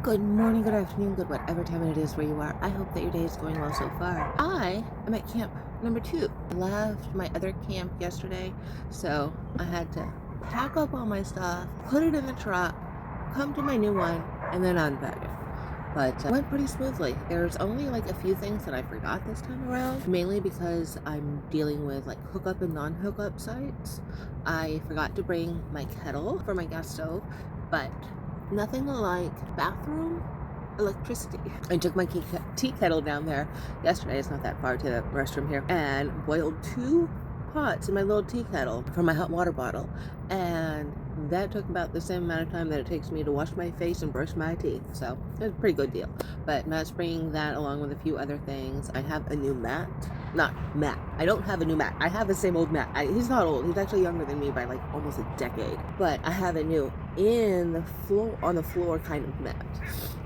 Good morning, good afternoon, good whatever time it is where you are. I hope that your day is going well so far. I am at camp number 2. I left my other camp yesterday, so I had to pack up all my stuff, put it in the truck, come to my new one, and then unpack it. But it went pretty smoothly. There's only like a few things that I forgot this time around, mainly because I'm dealing with like hookup and non-hookup sites. I forgot to bring my kettle for my gas stove, but nothing like bathroom electricity. I took my tea kettle down there yesterday. It's not that far to the restroom here, and boiled 2 pots in my little tea kettle for my hot water bottle, and that took about the same amount of time that it takes me to wash my face and brush my teeth, so it's a pretty good deal. But Matt's bringing that along with a few other things. I have a new mat. Not Matt. I don't have a new mat. I have the same old Matt. He's not old. He's actually younger than me by like almost a decade. But I have a new on the floor kind of mat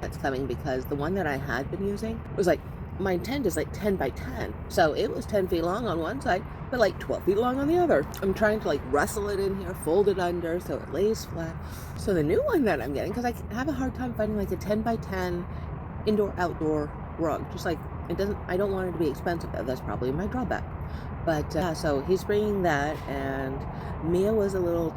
that's coming, because the one that I had been using was like, my tent is like 10 by 10. So it was 10 feet long on one side, but like 12 feet long on the other. I'm trying to like wrestle it in here, fold it under so it lays flat. So the new one that I'm getting, because I have a hard time finding like a 10 by 10 indoor-outdoor rug. Just like, I don't want it to be expensive. That's probably my drawback. But so he's bringing that, and Mia was a little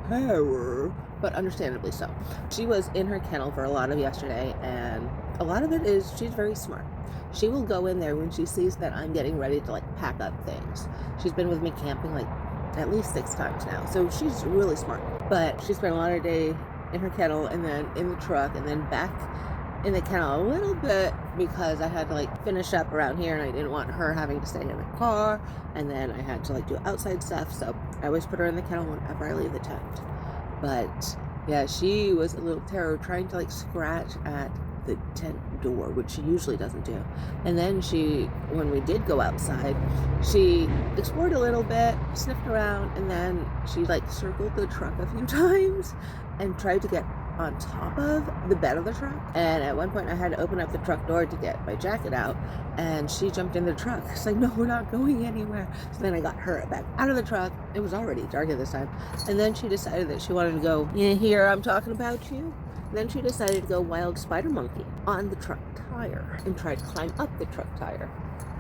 terror, but understandably so. She was in her kennel for a lot of yesterday, and a lot of it is she's very smart. She will go in there when she sees that I'm getting ready to like pack up things. She's been with me camping like at least 6 times now, so she's really smart. But she spent a lot of the day in her kennel, and then in the truck, and then back in the kennel a little bit, because I had to like finish up around here, and I didn't want her having to stay in the car, and then I had to like do outside stuff, so I always put her in the kennel whenever I leave the tent. But yeah, she was a little terror, trying to like scratch at the tent door, which she usually doesn't do. And then when we did go outside, she explored a little bit, sniffed around, and then she like circled the truck a few times and tried to get on top of the bed of the truck. And at one point I had to open up the truck door to get my jacket out, and she jumped in the truck. It's like, no, we're not going anywhere. So then I got her back out of the truck. It was already dark at this time. And then she decided that she wanted to go, you hear I'm talking about you? And then she decided to go wild spider monkey on the truck tire and tried to climb up the truck tire.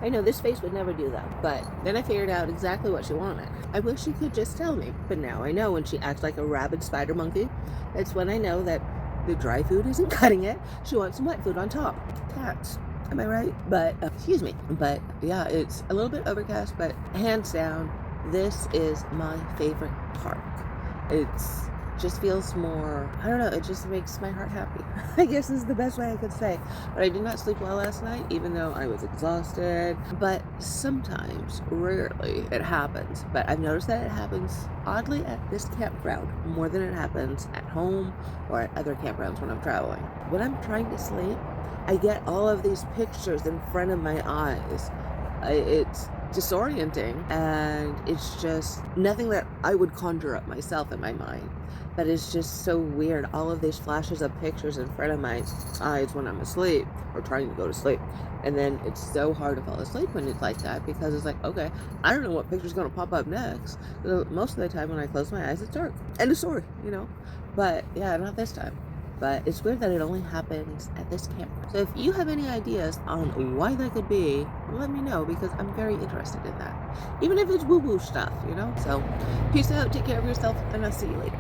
I know this face would never do that, but then I figured out exactly what she wanted. I wish she could just tell me, but now I know when she acts like a rabid spider monkey, that's when I know that the dry food isn't cutting it. She wants some wet food on top. Cats, am I right? But, excuse me. But yeah, it's a little bit overcast, but hands down, this is my favorite park. It's just feels more, I don't know, it just makes my heart happy. I guess is the best way I could say. But I did not sleep well last night, even though I was exhausted. But sometimes, rarely, it happens. But I've noticed that it happens oddly at this campground more than it happens at home or at other campgrounds when I'm traveling. When I'm trying to sleep, I get all of these pictures in front of my eyes. It's disorienting, and it's just nothing that I would conjure up myself in my mind. That is just so weird. All of these flashes of pictures in front of my eyes when I'm asleep or trying to go to sleep. And then it's so hard to fall asleep when it's like that, because it's like, okay, I don't know what picture's going to pop up next. Most of the time when I close my eyes, it's dark. End of story, But yeah, not this time. But it's weird that it only happens at this camp. So if you have any ideas on why that could be, let me know, because I'm very interested in that. Even if it's woo-woo stuff, So peace out, take care of yourself, and I'll see you later.